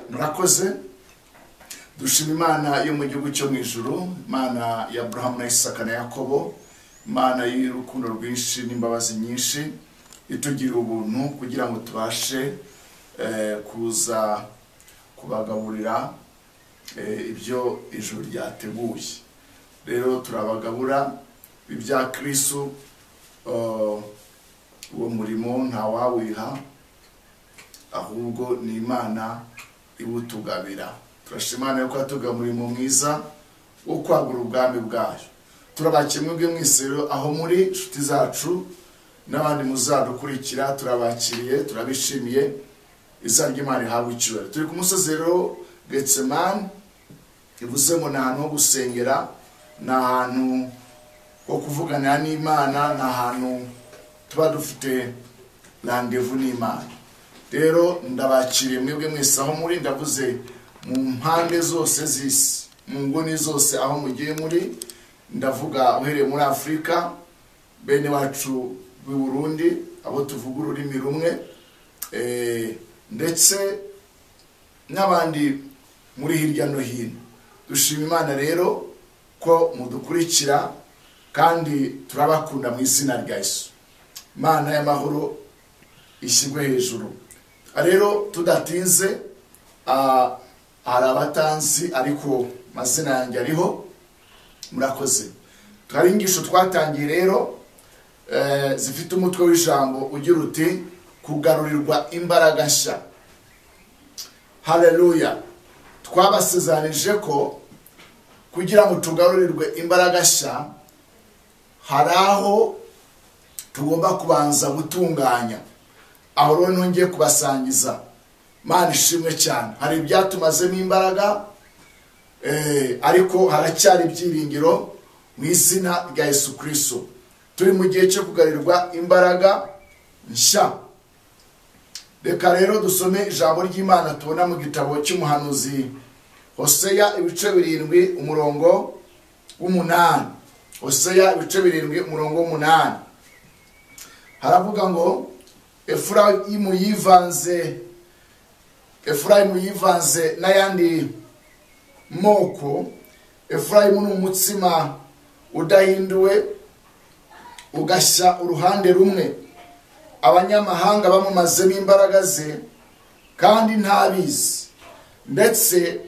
murakoze dushima Imana yo mu gihugu cyo mu ijuru, Imana ya Abrahamu na Isaka na Yakobo, Imana y'urukundo rwinshi n'imbabazi nyinshi itugira ubuntu kugira ngo tubashe kuza kubagaburira ibyo ijuru ryateguye. Rero turabagabura ibya Kristo, uwo murimo nta wawiha ahubwo ni Imana ibutugabira. Turashimana yuko atuga murimo mwiza wo kwagura ubwami bwayo. Turabakemwe mwisero aho muri inshuti zacu n'abandi muzadukurikira, turabakiriye turabishimiye izina ry'Imana rihabwe icyubahiro. Turi ku musozi rero Getsemani, ivuze ngo ni ahantu ho gusengera, ni ahantu ho kuvugana n'Imana, ni ahantu tuba dufite rendezvous n'Imana. Rero ndabakiriye mwebwe mwese aho muri, ndavuze mu mpande zose z'isi, mu nguni zose aho mugiye muri, ndavuga uhereye muri Afrika, bene wacu b'i Burundi, abo tuvuga ururimi rumwe, ndetse n'abandi muri hirya no hino. Dushima Imana rero ko mudukurikira kandi turabakunda mu izina rya Yesu. Imana y'amahoro ishyirwe hejuru. Rero tudatinze, hari abatanzi ariko mazina yanjye ariho, murakoze. Twari ingisho twatangiye rero zifite umutwe w'ijambo ugira uti kugarurirwa imbaraga nshya. Haleluya. Twabasezanije ko kugira ngo tugarurirwe imbaraga nshya hari aho tugomba kubanza gutunganya. Aho rero nongeye kubasangiza. Mana ishimwe cyane. Hari ibyatumazemo imbaraga, ariko haracyari ibyiringiro mu izina rya Yesu Kristo. Turi mu gihe cyo kugarurirwa imbaraga nshya. Reka rero dusome ijambo ry'Imana tubona mu gitabo cy'umuhanuzi Hoseya ibice 7 umurongo w'8. Hoseya ibice 7 umurongo w'8. Haravuga ngo Efurayimu yivanze n'ayandi moko. Efurayimu ni umutsima udahinduwe ugashya uruhande rumwe. Abanyamahanga bamumazemo imbaraga ze kandi ntabizi, ndetse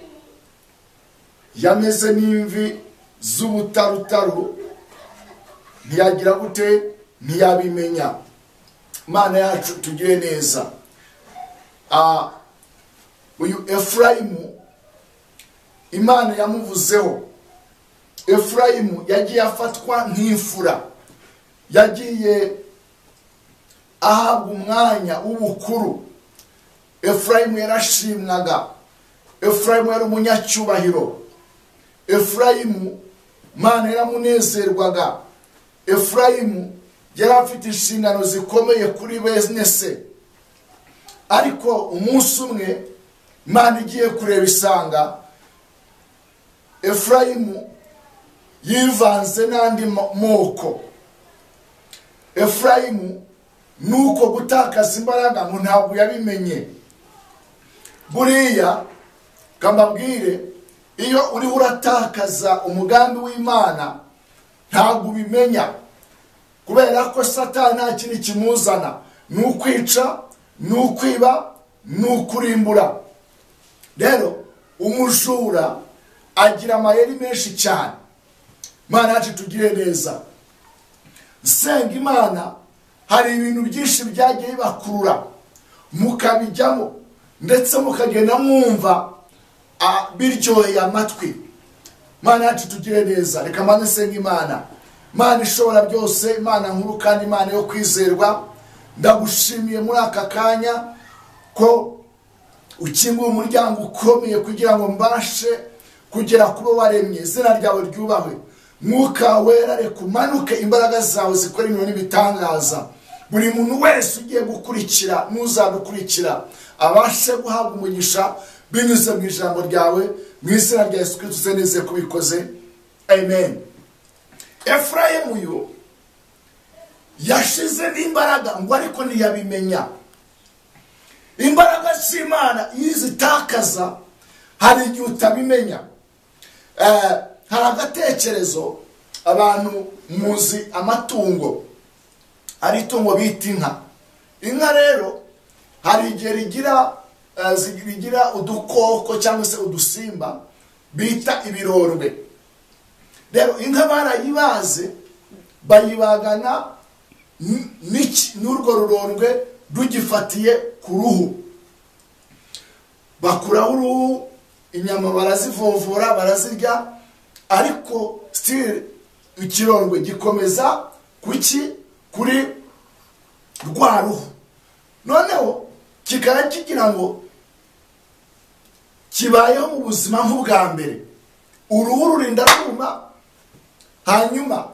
yameze n'imvi z'ubutarutaru, ntiyagira gute, ntiyabimenya. Mana yacu tugire neza. Uyu Efurayimu Imana yamuvuzeho. Efurayimu yagiye afatwa nk'imfura, yagiye ahabwa umwanya w'ubukuru. Efurayimu yarashimwaga. Efurayimu yari umunyacyubahiro. Efurayimu Mana yaramunezerwaga. Efurayimu yari afite inshingano zikomeye kuri bene se. Ariko umunsi umwe Imana igiye kureba isanga Efurayimu yivanze n'andi moko. Efurayimu nuko gutakaza imbaraga ngo ntabwo yabimenye. Buriya kambabwire, iyo uri uratakaza umugambi w'Imana ntabwo ubimenya, kubera ko Satani nta kindi kimuzana, ni ukwica, ni ukwiba, ni ukurimbura. Rero umujura agira amayeri menshi cyane. Mana yacu tugire neza. Senga Imana, hari ibintu byinshi byagiye bibakurura mukabijyamo, ndetse mukagenda mwumva biryoheye amatwi. Mana yacu tugire neza. Reka mane senga Imana. Mana ishobora byose, Imana nkuru kandi Imana yo kwizerwa, ndagushimiye muri aka kanya ko ukinguye umuryango ukomeye kugira ngo mbashe kugera kubo waremye. Izina ryawe ryubahwe. Mwuka wera reka umanuke, imbaraga zawe zikora imirimo n'ibitangaza. Buri muntu wese ugiye gukurikira n'uzadukurikira abashe guhabwa umugisha binyuze mu ijambo ryawe, mu izina rya Yesu Kristo uzeneze kubikoze. Amen. Efurayimu yo yashize n'imbaraga ngo ariko ntiyabimenya. Imbaraga z'Imana izitaka utakaza hari igihe utabimenya. Hari agatekerezo abantu muzi amatungo, ari itungo bita inka. Inka rero hari igihe rigira udukoko cyangwa se udusimba bita ibirondwe. Rero inka barayibaze bayibagana n'urwo rurondwe rugifatiye ku ruhu, bakuraho uruhu, inyama barazivovora barazirya, ariko still ikirondwe gikomeza kuri rwa ruhu. Noneho kikaba kigira ngo kibayeho mu buzima nk'ubwa mbere, uruhu rurinda kuma, hanyuma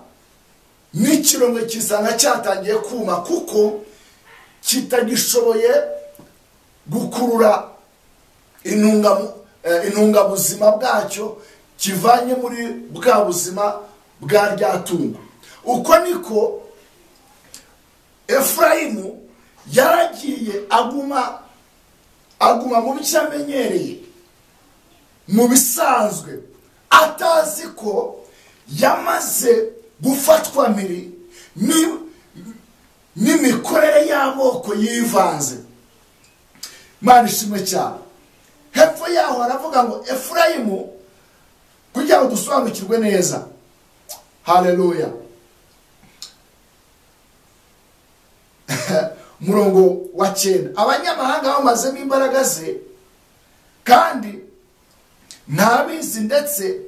n'ikirondwe kisanga cyatangiye kuma kuko kitagishoboye gukurura intungabuzima bwacyo kivanye muri bwa buzima bwa rya tungo. Uko niko Efurayimu yaragiye aguma mu bice amenyereye, mu bisanzwe, atazi ko yamaze gufatwa mpiri n'imikorere y'amoko yivanze. Imana ishimwe cyane. Hepfo yaho aravuga ngo Efurayimu, kugira ngo dusobanukirwe neza, haleluya, murongo wa 9, abanyamahanga bamazemo imbaraga ze kandi ntabizi, ndetse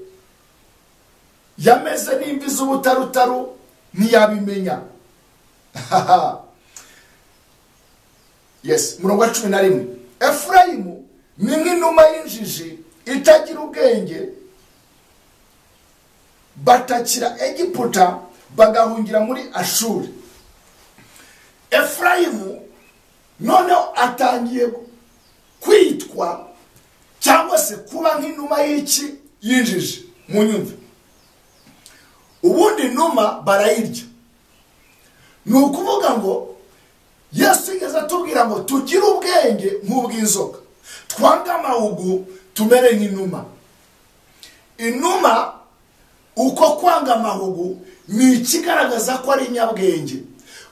yameze n'imvi z'ubutarutaru ntiyabimenya. Yes, murongo wa 11, Efurayimu ni nk'inuma y'injiji itagira ubwenge, batakira Egiputa bagahungira muri Ashuri. Efurayimu noneho atangiye kwitwa cyangwa se kuba nk'inuma y'injiji. Mu nyumva, ubundi inuma barayirya. Ni ukuvuga ngo Yesu yigeze atubwira ngo tugire ubwenge nk'ubw'inzoka, twange amahugu tumere nk'inuma. Inuma uko kwanga amahugu ni ikigaragaza ko ari nyabwenge,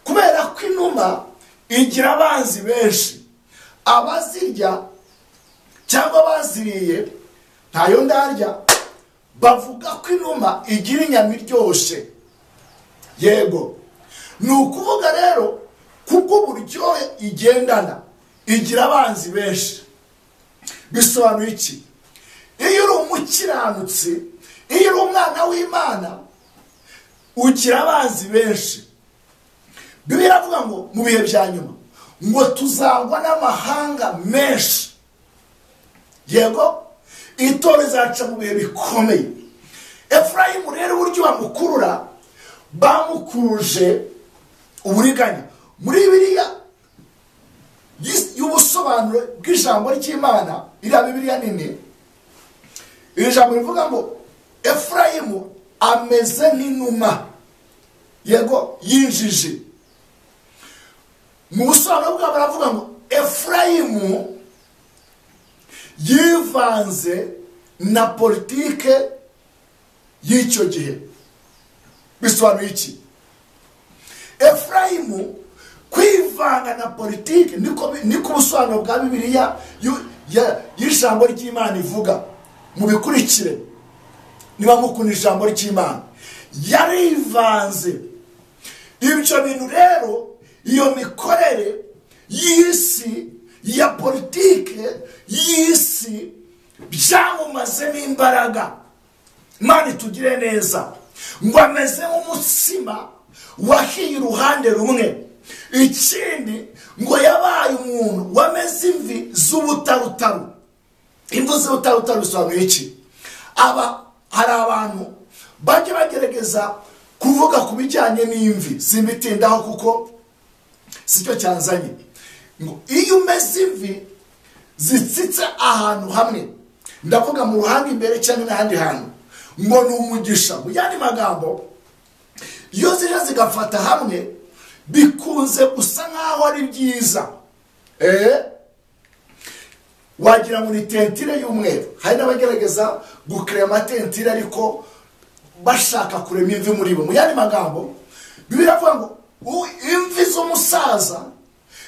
kubera ko inuma igira abanzi benshi. Abazirya cyangwa baziriye ntayo ndarya bavuga ko inuma igira inyama iryoshye. Yego, ni ukuvuga rero kubw'uburyohe igendana igira abanzi benshi. Bisobanuye iki? Iyo uri umukiranutsi, iyo uri umwana w'Imana, ugira abanzi benshi. Bibiliya iravuga ngo mu bihe bya nyuma ngo tuzangwa n'amahanga menshi. Yego, itorero rizaca mu bihe bikomeye. Efurayimu rero uburyo bamukurura, bamukuruje uburiganya. Muri Bibiliya y'ubusobanuro bw'ijambo ry'Imana, iriya Bibiliya nini, iri jambo rivuga ngo Efurayimu ameze nk'inuma, yego, y'injiji. Mu busobanuro bwabo baravuga ngo Efurayimu yivanze na politike y'icyo gihe. Bisobanuye iki? Efurayimu kwivanga na politike niko busobanuro bwa Bibiliya y'ijambo ry'Imana ivuga. Mu bikurikire niba mukunda ijambo ry'Imana, yarivanze. Ibyo bintu rero, iyo mikorere y'isi ya politike y'isi byamumazemo imbaraga. Imana itugire neza. Ngo ameze nk'umutsima wahiye uruhande rumwe. Ikindi ngo yabaye umuntu wameze imvi z'ubutarutaru. Imvi z'ubutarutaru bisobanuye iki? Hari abantu bajya bagerageza kuvuga ku bijyanye n'imvi, simbitindaho kuko sicyo cyanzanye. Ngo iyo umeze imvi zitsitse ahantu hamwe, ndavuga mu ruhande imbere cyangwa n'ahandi hantu, ngo ni umugisha. Mu yandi magambo, iyo zije zigafata hamwe bikunze gusa nk'aho ari byiza. wagira ngo ni tentire y'umweru. Hari n'abagerageza gukrema amatentire ariko bashaka kurema imvi muri bo. Mu yandi magambo Bibiliya ivuga ngo imvi z'umusaza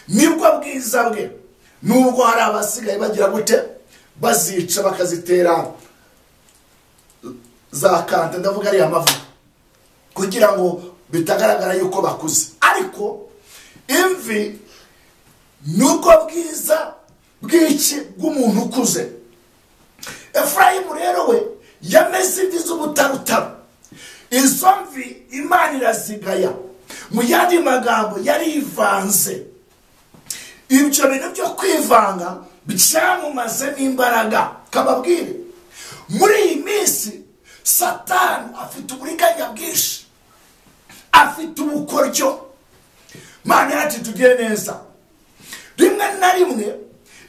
nibwo bwiza bwe, nubwo hari abasigaye bagira gute bazica bakazitera za kante, ndavuga ari amavuta, kugira ngo bitagaragara yuko bakuze. Ariko imvi nubwo bwiza bw'iki bw'umuntu ukuze. Efurayimu rero we yameze imvi z'ubutarutaro. Izo mvi Imana irazigaya. Mu yandi magambo yari ivanze. Ibyo bintu byo kwivanga byamumaze n'imbaraga. Kababwire, muri iyi minsi Satani afite uburiganya bwinshi, afite ubukoryo. Mana yacu tugire neza. Rimwe na rimwe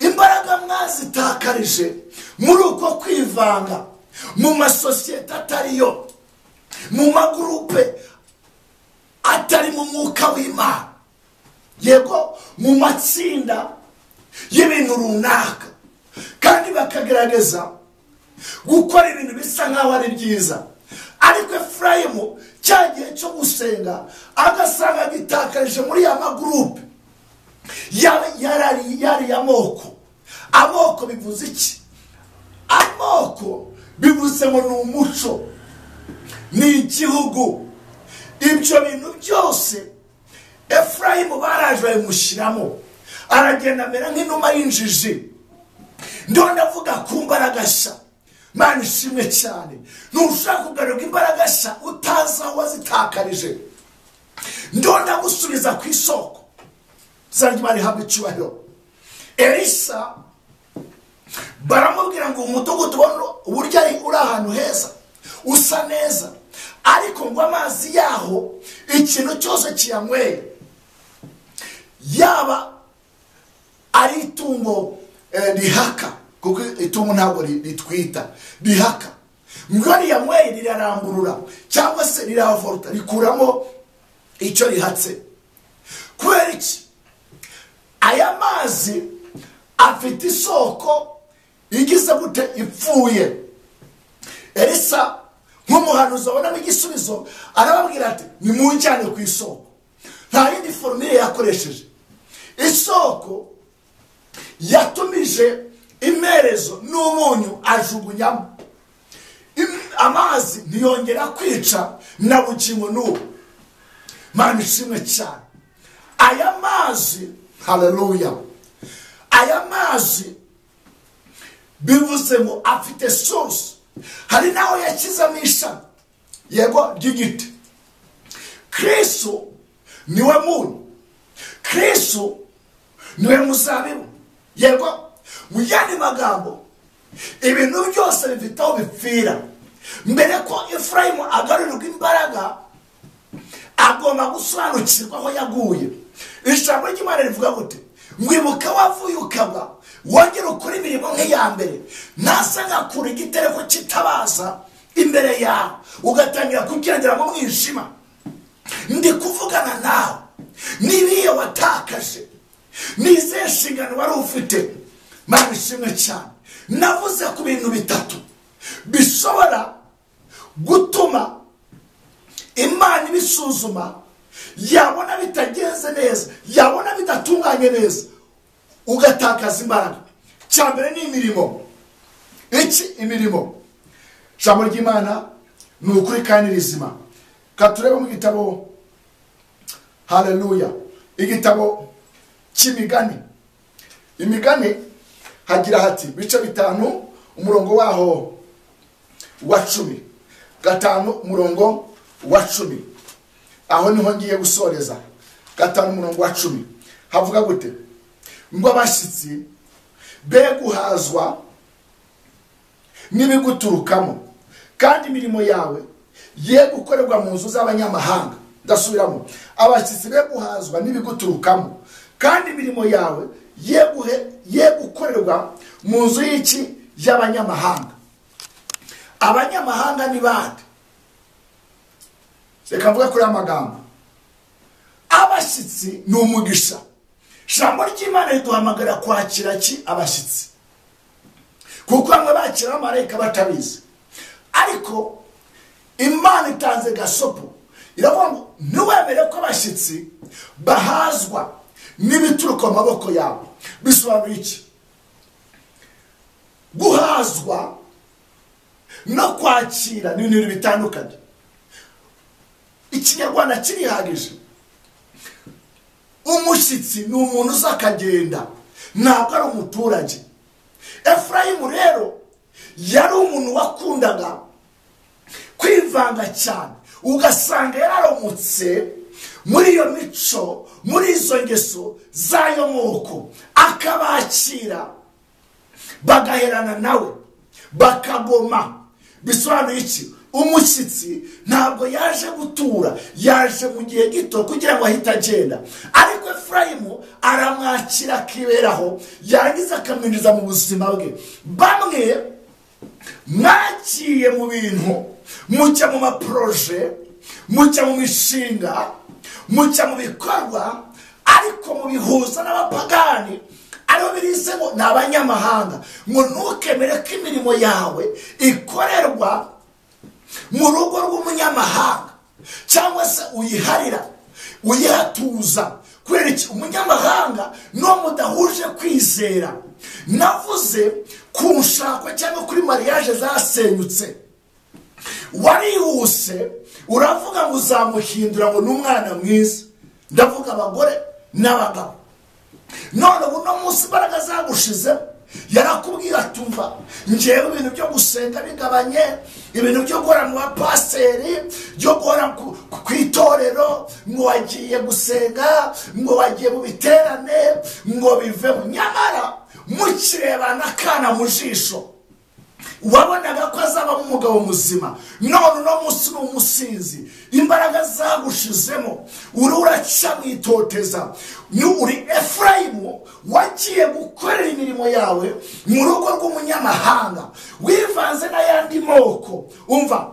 imbaraga mwazitakarije muri uko kwivanga mu masosiyete atariyo, mu magurupe atari mu mwuka w'Imana, yego mu matsinda y'ibintu runaka, kandi bakagerageza gukora ibintu bisa nkaho ari byiza. Ariko Efurayimu cyagiye cyo gusenga agasanga gitakarije muri ya magurupe yari amoko bivuze iki? Amoko bivuze ngo ni umuco, ni igihugu. Ibyo bintu byose Efurayimu baraje babimushyiramo, aragenda amera nk'inuma y'injiji. Ndavuga ku mbaraga nshya. Mana ishimwe cyane. Ntushaka kugaruka imbaraga nshya utazi aho wazitakarije. Ndagusubiza ku isoko. Zanjye bari hamwe icyubahiro. Elisa baramubwira ngo umudugudu uburyo uri ahantu heza, usa neza, ariko ngo amazi yaho ikintu cyose kiyanyweye, yaba ari itungo rihaka, kuko itungo ntabwo ritwita rihaka, ngo riyanyweye riraramburura cyangwa se rirahavorota rikuramo icyo rihatse. Kubera iki? Aya mazi afite isoko igize gute ipfuye. Elisa nk'umuhanuzi abonamo igisubizo, arababwira ati nimunjyane ku isoko. Nta yindi formule yakoresheje. Isoko yatumije imerezo n'umunyu ajugunyamo. Amazi ntiyongera kwica na bugingo n'ubu. Mana ishimwe cyane. Aya mazi, haleluya, aya mazi bivuze ngo afite source. Hari naho yakizamo ishami, yego, ry'igiti. Kristo niwe munyu, Kristo niwe muzabibu, yego. Mu yandi magambo ibintu byose bifite aho bipfira. Mbere ko Efurayimu agarurirwa imbaraga, agomba gusobanukirwa aho yaguye. Ijambo ry'Imana rivuga gute? Mwibuka wavuye ukaba wongera ukora imirimo nk'iya mbere, ntasa nkakura igitereko kitabaza imbere yawe ugatangira kugendera mu mwijima. Ndi kuvugana nawe, nibiye watakaje, nize nshingano wari ufite. Mana ishimwe cyane. Navuze ku bintu bitatu bishobora gutuma Imana ibisuzuma, yabona bitagenze neza, yabona bidatunganye neza, ugatakaza imbaraga. Cyambere ni imirimo. Iki imirimo? Jambo ry'Imana ni ukuri kandi rizima. Katurebe mu gitabo, haleluya, igitabo cy'Imigani. Imigani hagira hati bice 5 umurongo waho wa 10, 5 umurongo wa 10. Aho niho ngiye gusoreza. 5 umurongo wa 10 havuga gute? Ngo abashyitsi be guhazwa n'ibiguturukamo, kandi imirimo yawe ye gukorerwa mu nzu z'abanyamahanga. Ndasubiramo, abashyitsi be guhazwa n'ibiguturukamo, kandi imirimo yawe ye gukorerwa mu nzu y'iki? Y'abanyamahanga. Abanyamahanga ni bande? Reka mvuga kuri amagambo. Abashyitsi ni umugisha. Ijambo ry'Imana riduhamagara kwakira ki? Abashyitsi. kuko bamwe bakira abamarayika batabizi. Ariko Imana itanze gasopo iravuga ngo ntiwemere ko abashyitsi bahazwa n'ibituruka mu maboko yabo. Bisobanura iki? Guhazwa no kwakira ni ibintu bitandukanye. Ikinyarwanda kirihagije. Umushyitsi ni umuntu uza akagenda, ntabwo ari umuturage. Efurayimu rero yari umuntu wakundaga kwivanga cyane, ugasanga yararomotse muri iyo mico, muri izo ngeso z'ayo moko, akabakira bagaherana nawe bakagoma. Bisobanuye iki? Umushyitsi ntabwo yaje gutura, yaje mu gihe gito kugira ngo ahite agenda. Ariko Efurayimu aramwakira akiberaho, yarangiza akamwinjiza mu buzima bwe. Bamwe mwagiye mu bintu, mujya mu maproje, mujya mu mishinga, mujya mu bikorwa, ariko mubihuza n'abapagani, aribo birise ngo ni abanyamahanga. Ngo ntukemere ko imirimo yawe ikorerwa mu rugo rw'umunyamahanga, cyangwa se uyiharira, uyihatuza. Kubera iki? Umunyamahanga no mudahuje kwizera. Navuze ku nshako cyangwa kuri mariage zasenyutse, warihuse uravuga ngo uzamuhindura ngo n'umwana mwiza. Ndavuga abagore n'abagabo. None uno munsi imbaraga zagushize, yarakubwira tumva ngewe ibintu byo gusenga bigabanye, ibintu byo gukora mu bapasiteri, byo gukora ku itorero, ngo wagiye gusenga, ngo wagiye mu biterane, ngo bivemo. Nyamara mukirebana akana mu jisho, wabonaga ko azaba umugabo muzima. None uno munsi ni umusinzi, imbaraga zagushizemo, uraca mwitoteza. Ni uri Efurayimu wagiye gukorera imirimo yawe mu rugo rw'umunyamahanga, wivanze n'ayandi moko. Umva,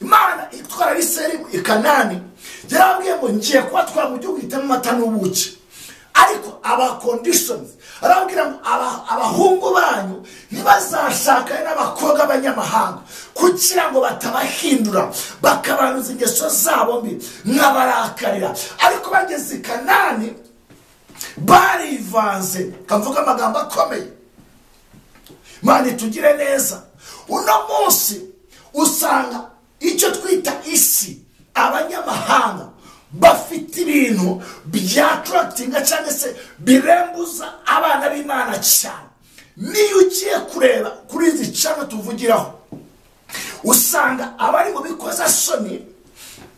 Imana itwara Abisirayeli i Kanani, yarabwiye ngo ngiye kubatwara mu gihugu gitema amata n'ubuki. Ariko aba conditions, arabwira ngo abahungu banyu ntibazashakane n'abakobwa b'abanyamahanga, kugira ngo batabahindura bakabanuza ingeso zabo mbi nk'abarakarira. Ariko bageze i Kanani barivanze. Kamvuga amagambo akomeye. Imana itugire neza. Uno munsi usanga icyo twita isi, abanyamahanga bafite ibintu byaturakitinga cyangwa se birembuza abana b'Imana cyane. Niyo ugiye kureba kuri izi cano tuvugiraho, usanga abari mu bikoza soni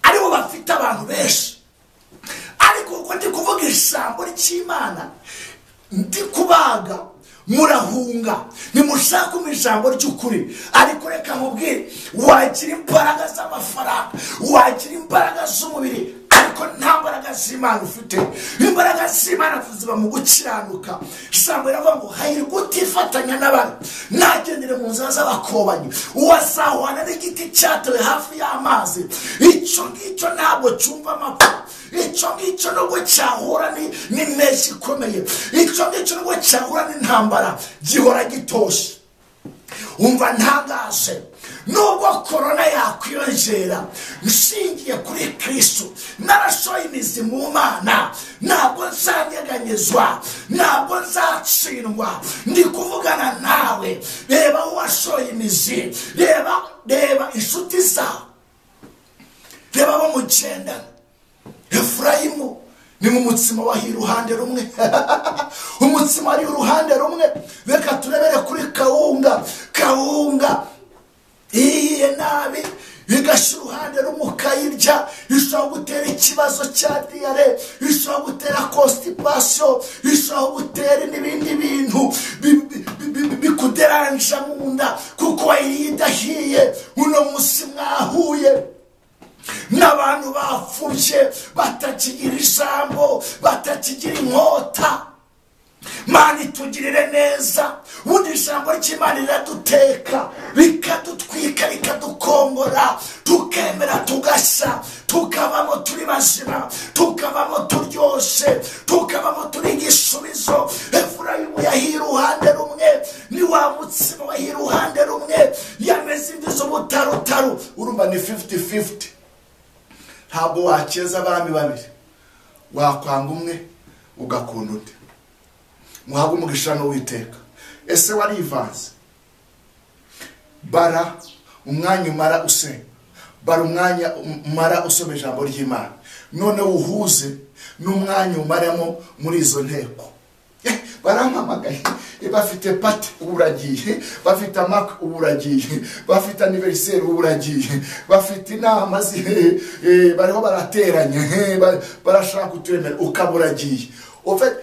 aribo bafite abantu benshi. Ariko uko ndi kuvuga ijambo ry'Imana, ndi kubaga, murahunga, nimushaka mu ijambo ry'ukuri. Ariko reka nkubwire, wagira imbaraga z'amafaranga, wagira imbaraga z'umubiri, ariko nta mbaraga z'Imana ufite. Imbaraga z'Imana ziba mu gukiranuka. Ijambo riravuga ngo hahirwa utifatanya n'abandi, ntagendere mu nzira z'abakobanyi, uwazahwana n'igiti cyatewe hafi y'amazi. Icyo ngicyo ntabwo cyumva amakuru. Icyo ngicyo nubwo cyahura n'impeshyi ikomeye, icyo ngicyo nubwo cyahura n'intambara, gihora gitoshye. Umva ntangaje, nubwo korona yakwiyongera, nshingiye kuri Kristo, narashoye imizi mu Mana, ntabwo nzanyeganyezwa, ntabwo nzatsindwa. Ndi kuvugana nawe, reba uwashoye imizi, reba inshuti zawe, reba abo mugendana. Efurayimu ni mu mutsima wahiye uruhande rumwe. Umutsima ari uruhande rumwe. Reka turebere kuri kawunga ihiye nabi, igashya uruhande rumwe ukayirya, ishobora gutera ikibazo cya diyare, ishobora gutera constipation, ishobora gutera n'ibindi bintu bikuderanja mu nda kuko wayiriye idahiye. Uno munsi mwahuye n'abantu bapfubye, batakigira ijambo, batakigira inkota. Mana itugirire neza. Ubundi ijambo ry'Imana riraduteka, rikadutwika, rikadukongora, tukemera tugasha, tukabamo turi bazima, tukabamo turyoshe, tukabamo turi igisubizo. Efurayimu yahiye uruhande rumwe, ni wa mutsima wahiye uruhande rumwe, yameze imvi z'ubutarutaru. Urumva ni 50-50. Ntabwo wakeza abami babiri, wakwanga umwe ugakunda undi. Muhabwe umugisha n'Uwiteka. Ese warivanze? Bara umwanya umara usenga, bara umwanya umara usoma ijambo ry'Imana, none uhuze n'umwanya umaramo muri izo nteko. Barampamagaye, bafite pati uburagiye, bafite amaka uburagiye, bafite anniversaire uburagiye, bafite inama bariho barateranye, barashaka kuturemera ukaburagiye.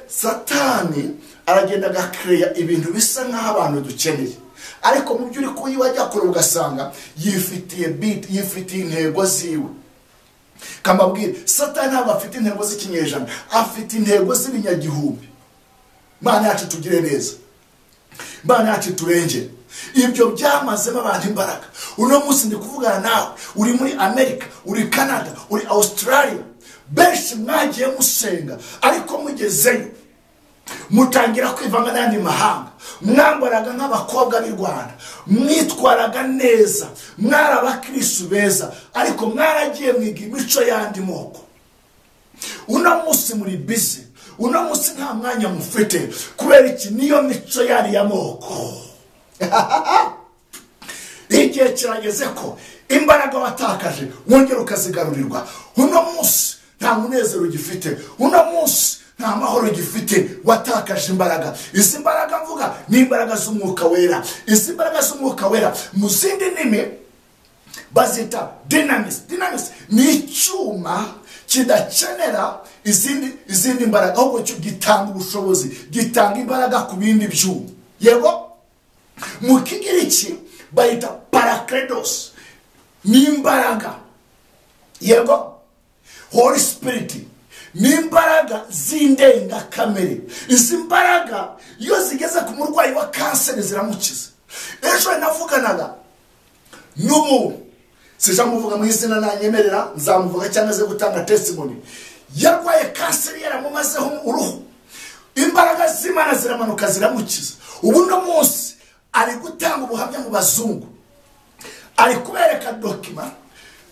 Satani aragenda agakreya ibintu bisa nk'aho abantu dukeneye, ariko mu by'uri kuyi wajya kure ugasanga yifitiye beat, yifitiye intego ziwe. Kamabwire, Satani ntabwo afite intego z'ikinyejana, afite intego z'ibinyagihumbi. Mana yacu tugire neza, Mana yacu turengere. Ibyo byamazemo abantu imbaraga. Uno munsi ndi kuvugana nawe, uri muri Amerika, uri Canada, uri Australia, benshi mwagiye musenga, ariko mugezeyo mutangira kwivanga n'andi mahanga, mwambaraga nk'abakobwa b'i Rwanda, mwitwaraga neza, mwarabakristo beza, ariko mwaragiye mwiga imico y'andi moko. Uno munsi muri busy, uno munsi nta mwanya mufite, kubera iki? Niyo mico yari y'amoko. Igihe kirageze ko imbaraga watakaje wongera ukazigarurirwa. Uno munsi nta munezero ugifite, uno munsi nta mahoro ugifite, watakaje imbaraga. Izi mbaraga mvuga ni imbaraga z'Umwuka Wera. Izi mbaraga z'Umwuka Wera mu zindi ndimi bazita dynamis. Dynamis ni icyuma kidakenera izindi mbaraga, ahubwo cyo gitanga ubushobozi, gitanga imbaraga ku bindi byuma. Yego, mu Kigiriki bayita parakletos, ni imbaraga. Yego, Holy Spirit ni imbaraga z'indenga kamere. Izi mbaraga iyo zigeze ku murwayi wa kanseri ziramukiza. Ejo navuganaga n'ubu, sijamuvuga mu izina nanyemerera, nzamuvuga cyangwa ze gutanga testimony. Yarwaye kanseri yaramumazeho uruhu, imbaraga z'Imana ziramanuka ziramukiza. Ubu no munsi ari gutanga ubuhamya mu bazungu, ari kubereka document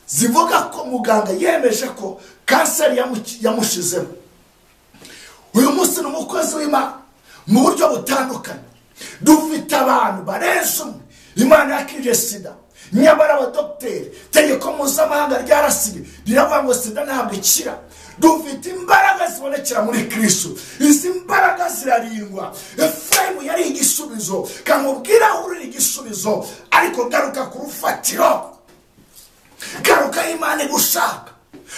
zivuga ko muganga yemeje ko kanseri yamushizemo. Uyu munsi n'umukozi w'Imana mu buryo butandukanye. Dufite abantu barenze umwe Imana yakije sida, nyamara abadokiteri tegeko mpuzamahanga ryarasibe riravuga ngo sida ntabwo ikira. Dufite imbaraga zibonekera muri Kristo. Izi mbaraga zirarindwa. Efurayimu yari igisubizo, kamubwira uri igisubizo, ariko garuka ku rufatiro, garuka Imana igushaka.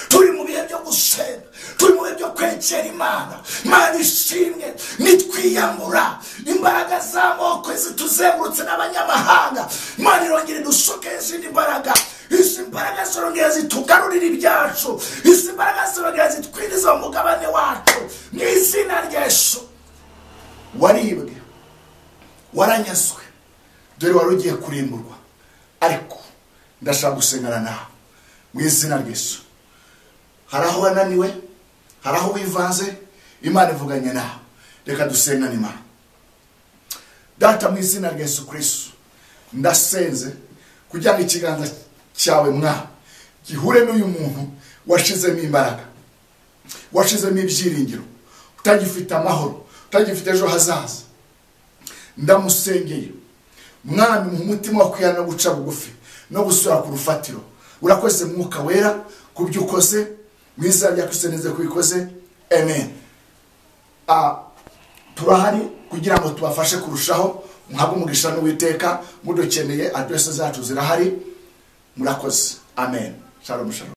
Turi mu bihe byo gusenga, turi mu bihe byo kwegera Imana. Imana ishimwe, nitwiyamura imbaraga z'amoko zituzengurutse n'abanyamahanga, Imana irongera idusuke izindi mbaraga. Izi mbaraga zirongera zitugarurira ibyacu, izi mbaraga zirongera zitwiriza umugabane wacu mu izina rya Yesu. Waribwe, waranyazwe, dore wari ugiye kurimburwa, ariko ndashaka gusengana nawe mu izina rya Yesu. Hari aho wananiwe, hari aho wivanze, Imana ivuganye nawe. Reka dusengane Imana. Data, mu izina rya Yesu Kristo, ndasenze kugira ngo ikiganza cyawe mwa gihure n'uyu muntu washizemo imbaraga, washizemo ibyiringiro, utagifite amahoro, utagifite ejo hazaza. Ndamusengeye Mwami mu mutima wo kwihana no guca bugufi no gusura ku rufatiro. Urakoze Mwuka Wera kubyo ukoze, mu izina rya Kristo neze kubikoze. Amen. Turahari kugira ngo tubafashe kurushaho. Muhabwe umugisha n'Uwiteka. Mudukeneye adresse zacu zirahari. Murakoze. Amen. Shalom shalom.